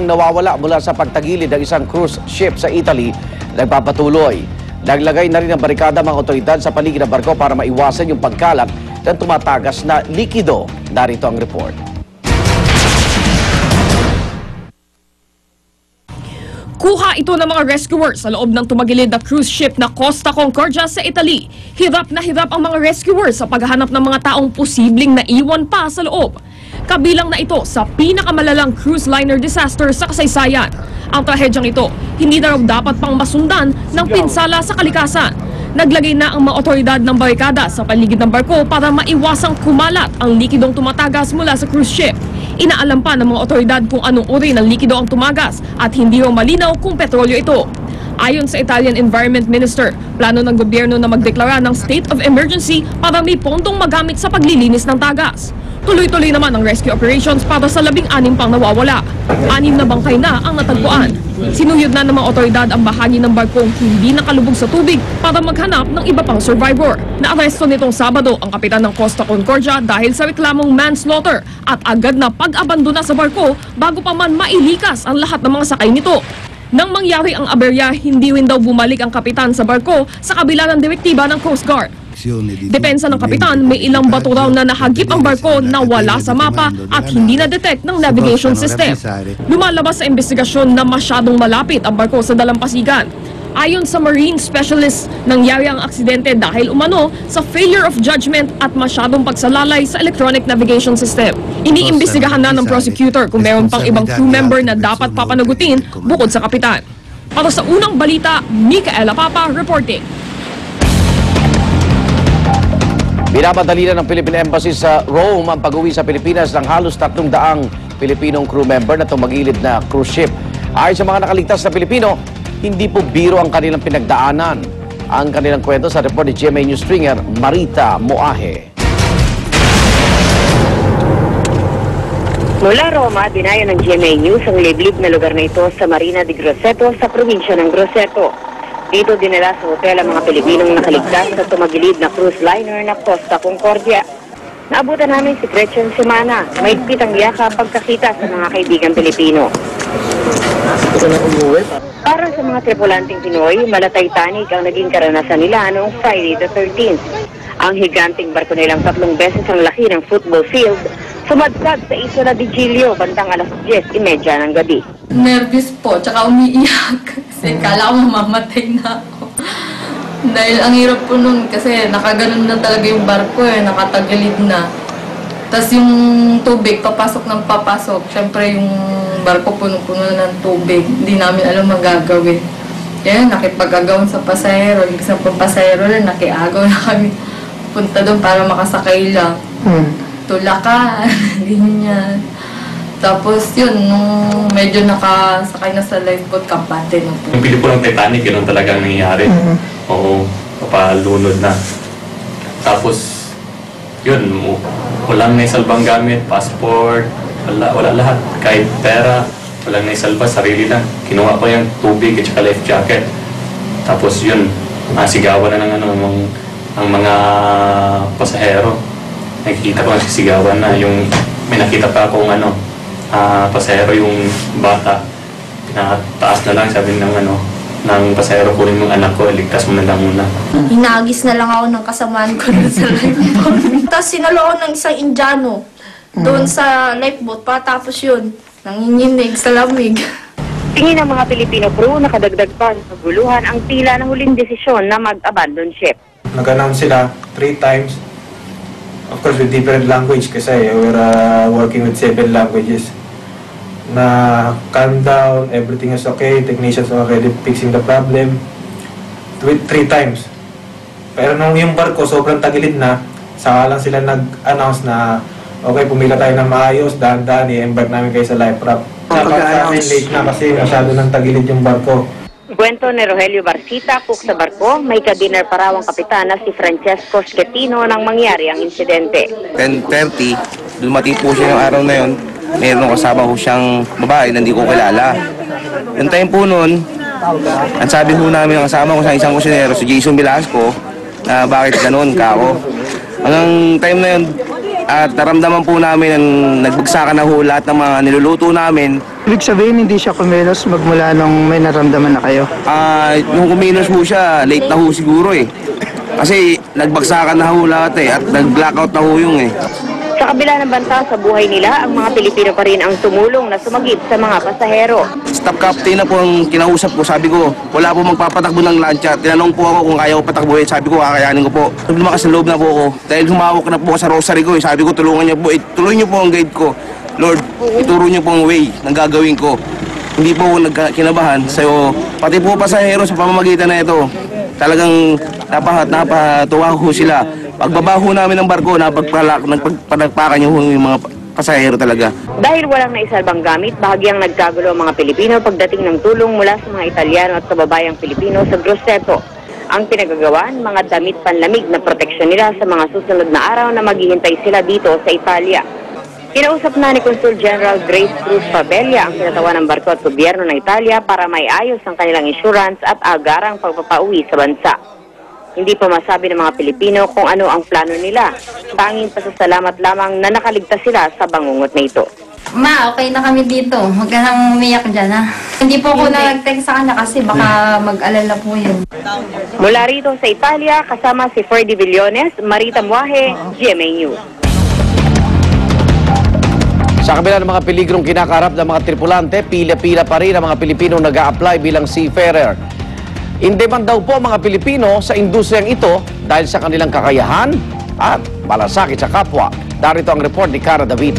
Ang nawawala mula sa pagtagilid ng isang cruise ship sa Italy nagpapatuloy. Naglagay na rin ng barikada mga otoridad sa paligid ng barko para maiwasan yung pagkalat ng tumatagas na likido. Narito ang report. Kuha ito ng mga rescuers sa loob ng tumagilid na cruise ship na Costa Concordia sa Italy. Hirap na hirap ang mga rescuers sa paghahanap ng mga taong posibleng naiwan pa sa loob. Kabilang na ito sa pinakamalalang cruise liner disaster sa kasaysayan. Ang trahedyang ito, hindi na raw dapat pang masundan ng pinsala sa kalikasan. Naglagay na ang mga otoridad ng barikada sa paligid ng barko para maiwasang kumalat ang likidong tumatagas mula sa cruise ship. Inaalam pa ng mga otoridad kung anong uri ng likido ang tumagas at hindi raw malinaw kung petrolyo ito. Ayon sa Italian Environment Minister, plano ng gobyerno na magdeklara ng state of emergency para may pondong magamit sa paglilinis ng tagas. Tuloy-tuloy naman ang rescue operations para sa 16 pang nawawala. 6 na bangkay na ang natagpuan. Sinuyod na ng mga otoridad ang bahagi ng barkong hindi nakalubog sa tubig para maghanap ng iba pang survivor. Naaresto nitong Sabado ang kapitan ng Costa Concordia dahil sa reklamong manslaughter at agad na pag-abandona sa barko bago pa man mailikas ang lahat ng mga sakay nito. Nang mangyari ang aberya, hindi rin daw bumalik ang kapitan sa barko sa kabila ng direktiba ng Coast Guard. Depensa ng kapitan, may ilang bato raw na nahagip ang barko na wala sa mapa at hindi na-detect ng navigation system. Lumalabas sa investigasyon na masyadong malapit ang barko sa dalampasigan. Ayon sa marine specialist, nangyari ang aksidente dahil umano sa failure of judgment at masyadong pagsalalay sa electronic navigation system. Iniimbestigahan na ng prosecutor kung meron pang ibang crew member na dapat papanagutin bukod sa kapitan. Para sa unang balita, Micaela Papa reporting. Binamadali na ng Philippine Embassy sa Rome ang pag-uwi sa Pilipinas ng halos 300 Pilipinong crew member na tumagilid na cruise ship. Ayon sa mga nakaligtas na Pilipino, hindi po biro ang kanilang pinagdaanan. Ang kanilang kwento sa report ni GMA News stringer Marita Moahe. Mula Roma, dinayo ng GMA News ang liblib na lugar na ito sa Marina di Grosseto sa probinsya ng Grosseto. Dito dinala sa hotel ang mga Pilipinong nakaligtas sa tumagilid na cruise liner na Costa Concordia. Naabutan namin si Gretchen Semana, mahigpit ang yakap pagkakita sa mga kaibigan Pilipino. Para sa mga tripulanting Pinoy, malatay-tanig ang naging karanasan nila noong Friday the 13th. Ang higanting barko nilang 3 beses ang laki ng football field, sumadsad sa Isola di Giglio bandang alas 10:30 ng gabi. Nervous po, tsaka umiiyak. Kasi kala ko mamamatay na ako. Dahil ang hirap po nun kasi nakaganon na talaga yung barko nakatagilid na. Tapos yung tubig, papasok ng papasok. Siyempre yung barko puno-puno ng tubig. Hindi namin alam magagawin. Kaya nakipag-agawan sa pasahero. Yung isang pasahero na nakiagaw na kami. Punta doon para makasakay lang. Tulakan, ganyan. Tapos yun, nung medyo nakasakay na sa lifeboat, kampante na po. Yung pelikulang Titanic, yun ang talagang nangyayari. Oo, papalunod na. Tapos, yun, walang naisalbang gamit, passport, wala lahat. Kahit pera, walang naisalba, sarili lang. Kinuha ko yung tubig at saka life jacket. Tapos yun, sigawan na ng ang mga pasahero. Nakikita ko sigawan na yung, may nakita pa akong pasahero yung bata, pinataas na lang, sabi ng pasahero, kunin mong anak ko, iligtas mo na lang muna. Hinagis na lang ako ng kasamaan ko doon sa lifeboat. Tapos sinalo ako ng isang Indiano doon sa lifeboat, patapos yun, nanginginig sa lamig. Tingin ng mga Pilipino crew, nakadagdag pa sa guluhan ang tila na huling desisyon na mag-abandon ship. Nag-announce sila 3 times, of course with different language kasi we're working with 7 languages. Na calm down, everything is okay, technicians are already fixing the problem. 3 times. Pero nung yung barko sobrang tagilid na, saka lang sila nag-announce na okay, pumila tayo ng maayos, dahan-dahan, i-embark namin kayo sa life raft. Napaka-amin late na kasi masyado nang tagilid yung barko. Kwento ni Rogelio Barcita, cook sa barko, may ka-dinner pa raw ang kapitana si Francesco Schettino nang mangyari ang insidente. 10:30, dumating po siya yung araw na yun. Meron kasama ko siyang babae na hindi ko kilala. Yung time po nun, ang sabi po namin ang kasama ko sa isang kusinero, si Jason Velasco, na bakit ganun ka ako. Hanggang time na yun, at naramdaman po namin ang nagbagsakan na ho lahat ng mga niluluto namin. Ibig sabihin, hindi siya kumilos magmula nung may naramdaman na kayo? Nung kumilos ho siya, late na ho siguro eh. Kasi nagbagsakan na ho lahat eh, at nag-blackout na ho yung eh. Sa kabila ng banta sa buhay nila, ang mga Pilipino pa rin ang tumulong na sumagip sa mga pasahero. Staff captain na po ang kinausap ko, sabi ko, wala po magpapatakbo ng lancha. Tinanong po ako kung kaya ko patakbuhin, sabi ko, kakayanin ko po. Lumakas sa loob na po ako, dahil humawak na po sa rosary ko, sabi ko, tulungan niyo po, tuloy niyo po ang guide ko. Lord, ituro niyo po ang way ng gagawin ko. Hindi po ako nagkinabahan. So, pati po pasahero sa pamamagitan na ito, talagang napatuwa ko sila. Pagbabaho namin ng barko, napagpalakpakan yung mga pasahero talaga. Dahil walang naisalbang gamit, bahagyang nagkagulo ang mga Pilipino pagdating ng tulong mula sa mga Italiano at kababayang Pilipino sa Grosseto. Ang pinagagawan, mga damit panlamig na proteksyon nila sa mga susunod na araw na maghihintay sila dito sa Italia. Kinausap na ni Consul General Grace Cruz Fabella ang kinatawan ng barko at gobyerno ng Italia para maiayos ang kanilang insurance at agarang pagpapauwi sa bansa. Hindi pa masabi ng mga Pilipino kung ano ang plano nila. Tanging pasasalamat lamang na nakaligtas sila sa bangungot na ito. Ma, okay na kami dito. Huwag ka nang umiyak dyan, ha? Hindi po ako nag-text sa kanya kasi baka mag-alala po yun. Mula rito sa Italia, kasama si Ferdy Villones, Marita Muaje, GMA News. Sa kabila ng mga peligrong kinakarap ng mga tripulante, pila-pila pa rin ang mga Pilipinong nag-a-apply bilang seafarer. In-demand daw po ang mga Pilipino sa industriyang ito dahil sa kanilang kakayahan at malasakit sa kapwa. Darito ang report ni Cara David.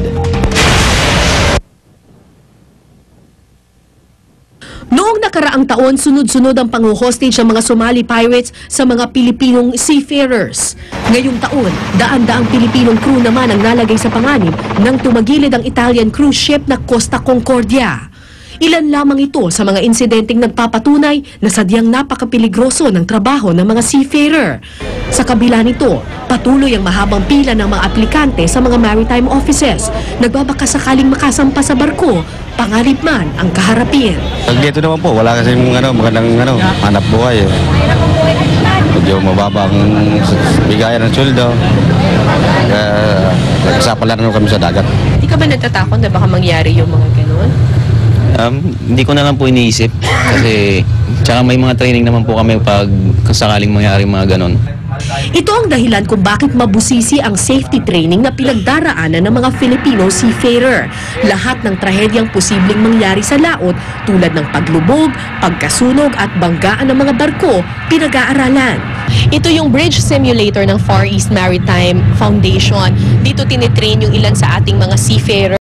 Noong nakaraang taon, sunod-sunod ang pang-hostage ng mga Somali pirates sa mga Pilipinong seafarers. Ngayong taon, daan-daang Pilipinong crew naman ang nalagay sa panganib nang tumagilid ang Italian cruise ship na Costa Concordia. Ilan lamang ito sa mga insidenteng nagpapatunay na sadyang napakapiligroso ng trabaho ng mga seafarer. Sa kabila nito, patuloy ang mahabang pila ng mga aplikante sa mga maritime offices. Nagbabaka sakaling makasampa sa barko, pangarip man ang kaharapin. Dito naman po, wala kasi magandang hanap buhay. Medyo mababa ang bigayan ng sweldo. Nagsapalan naman kami sa dagat. Hindi ka ba natatakot na baka mangyari yung mga ganun? Hindi ko na lang po iniisip kasi tsaka may mga training naman po kami pag sakaling mangyari mga ganon. Ito ang dahilan kung bakit mabusisi ang safety training na pinagdaraanan ng mga Filipino seafarer. Lahat ng trahedyang posibleng mangyari sa laot tulad ng paglubog, pagkasunog at banggaan ng mga barko, pinag-aaralan. Ito yung bridge simulator ng Far East Maritime Foundation. Dito tinitrain yung ilan sa ating mga seafarer.